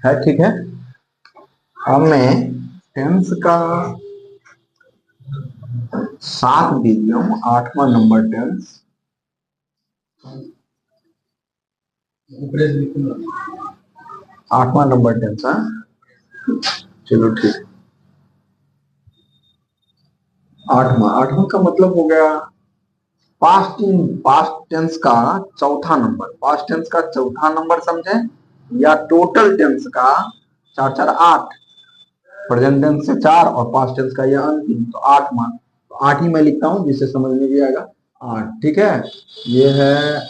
है, ठीक है। अब मैं टेंस का 7 वीडियो, 8वां नंबर टेंस। आठवां नंबर टेंस, हाँ चलो ठीक। आठवां आठवां का मतलब हो गया पास्ट टेंस का चौथा नंबर। पास्ट टेंस का चौथा नंबर समझे, या टोटल टेंस का 4 4 8, प्रेजेंट टेंस से 4 और पास्ट टेंस का यह अंतिम, तो 8वां। तो 8 ही मैं लिखता हूं जिससे समझ में भी आएगा। 8, ठीक है। ये है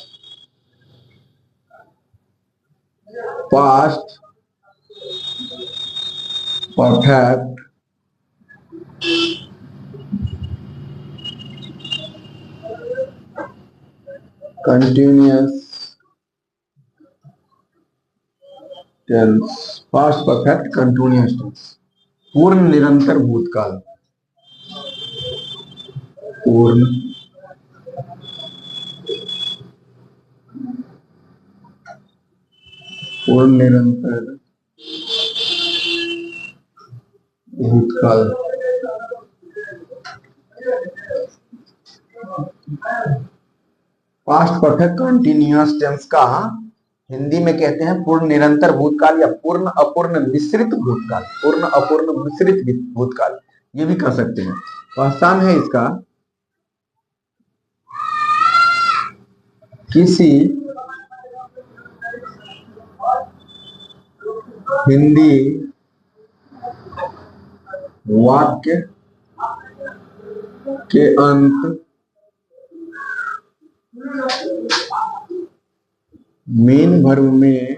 past perfect continuous tense. Past perfect continuous tense, पूर्ण निरंतर भूतकाल। पूर्ण पूर्ण निरंतर भूतकाल। पास्ट परफेक्ट कंटिन्यूअस टेंस का हिंदी में कहते हैं पूर्ण निरंतर भूतकाल या पूर्ण अपूर्ण मिश्रित भूतकाल। पूर्ण अपूर्ण मिश्रित भूतकाल ये भी कह सकते हैं। पहचान है इसका, किसी हिंदी वाक्य के अंत मेन वर्ब में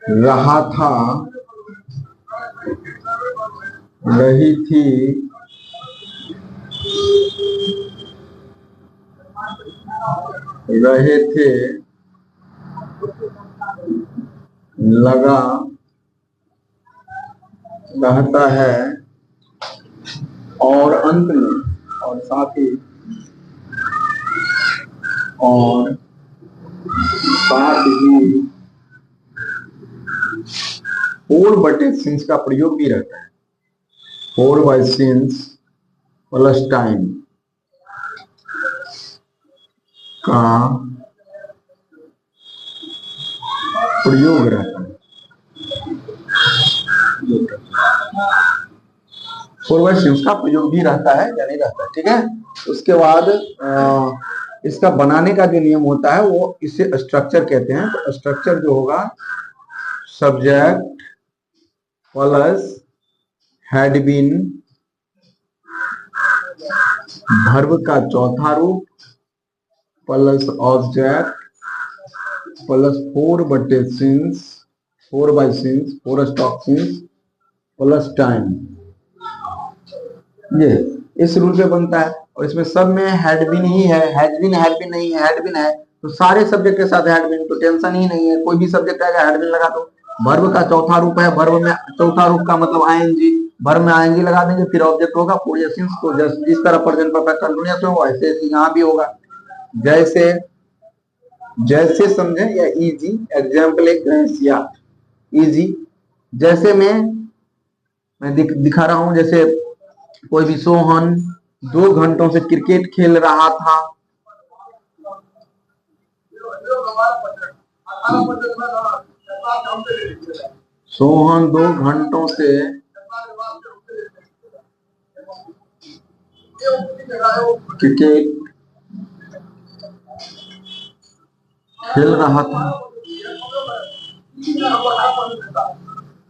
रहा था, रही थी, रहे थे, लगा, रहता है, और अंत में और साथ ही और साथ ही 4/6 का प्रयोग भी रहता है। 4/6 प्लस टाइम का प्रयोग रहता है। 4/6 का प्रयोग भी रहता है या नहीं रहता है, ठीक है। उसके बाद इसका बनाने का जो नियम होता है वो इसे स्ट्रक्चर कहते हैं। तो स्ट्रक्चर जो होगा, subject plus had been, verb का चौथा रूप plus object plus 4/6, 4/6 4 stop since plus time, ये इस रूल पे बनता है। और इसमें सब में हैड बीन ही है, हैड बीन नहीं है, हैड बीन है। तो सारे सब्जेक्ट के साथ हैड बीन, तो टेंशन ही नहीं है। कोई भी सब्जेक्ट आएगा हैड बीन लगा दो। वर्ब का चौथा रूप है, वर्ब में चौथा रूप का मतलब आईएनजी, वर्ब में आईएनजी लगा देंगे, फिर ऑब्जेक्ट होगा पोजेसिव्स। तो जिस तरह प्रेजेंट परफेक्ट कंटीन्यूअस हो वैसे यहाँ भी होगा। जैसे जैसे समझे या इजी एग्जाम्पल एक या इजी, जैसे मैं दिखा रहा हूं। जैसे कोई भी सोहन 2 घंटों से क्रिकेट खेल रहा था। सोहन 2 घंटों से क्रिकेट खेल रहा था।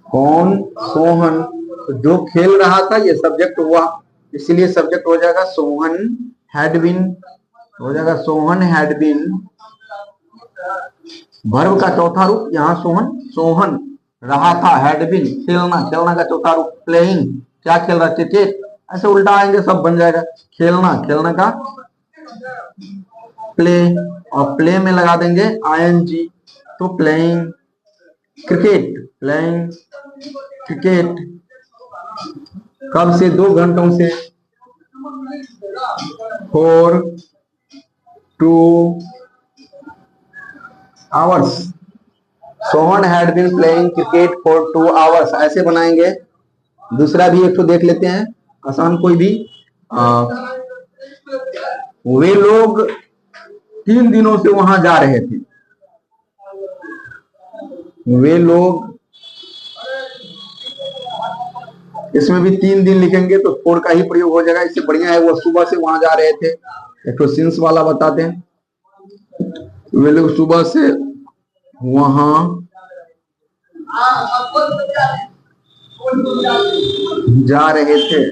कौन? सोहन। जो खेल रहा था ये सब्जेक्ट हुआ, इसलिए सब्जेक्ट हो जाएगा सोहन हैड बीन, हो जाएगा सोहन हैड बीन। वर्ब का चौथा रूप यहाँ सोहन, सोहन रहा था, हैड बीन खेलना, खेलना का चौथा रूप प्लेइंग, क्या खेल रहा? क्रिकेट। ऐसे उल्टा आएंगे सब बन जाएगा खेलना, खेलना का प्ले, और प्ले में लगा देंगे आईएनजी, तो प्लेइंग क्रिकेट, प्लेइंग क्रिकेट। कब से? 2 घंटों से। 4 2 hours. Sohan had been playing cricket for 2 hours. ऐसे बनाएंगे। दूसरा भी एक तो देख लेते हैं आसान कोई भी। वे लोग 3 दिनों से वहां जा रहे थे। वे लोग, इसमें भी 3 दिन लिखेंगे तो फोर का ही प्रयोग हो जाएगा। इससे बढ़िया है वो सुबह से वहां जा रहे थे। एक तो सिंस वाला बताते हैं। वे लोग सुबह से वहां जा रहे थे।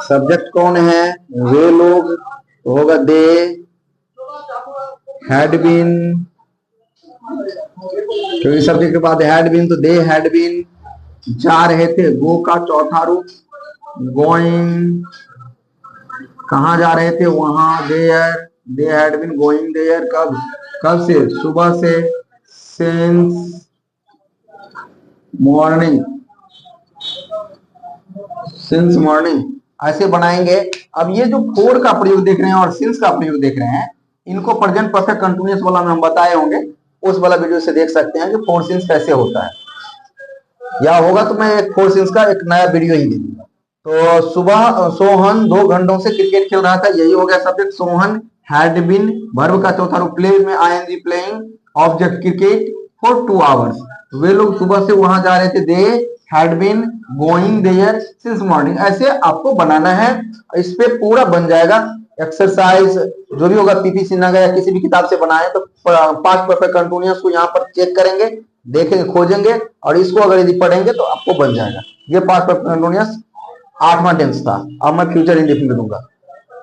सब्जेक्ट कौन है? वे लोग होगा दे हैड बीन, क्योंकि सब्जेक्ट के बाद हैड बीन तो दे हैड बीन जा रहे थे। गो का चौथा रूप गोइंग, कहा जा रहे थे? वहां। There, they had been going there. कब? कब से? सुबह से। Since morning, since morning. ऐसे बनाएंगे। अब ये जो फोर का प्रयोग देख रहे हैं और सिंस का प्रयोग देख रहे हैं, इनको प्रेजेंट परफेक्ट कंटिन्यूअस वाला में हम बताए होंगे, उस वाला वीडियो से देख सकते हैं कि फोर सिंस कैसे होता है। या होगा तो मैं एक फोर सिंस का एक नया वीडियो ही दे दूंगा। तो सुबह सोहन 2 घंटों से क्रिकेट खेल रहा था, यही हो गया subject. Sohan had been, verb का चौथा रूप प्ले में ING playing, object cricket for 2 hours. वे लोग सुबह से वहां जा रहे थे। They had been going there since morning. ऐसे आपको बनाना है। इस पे पूरा बन जाएगा। एक्सरसाइज जो भी होगा पीपीसी ना गया किसी भी किताब से बनाए तो पास्ट परफेक्ट कंटिन्यूअस को यहाँ पर चेक करेंगे, देखेंगे, खोजेंगे और इसको अगर यदि पढ़ेंगे तो आपको बन जाएगा। ये पास्ट परफेक्ट कंटिन्यूअस 8वां टेंस था। अब मैं फ्यूचर इंडेफिनिट दूंगा।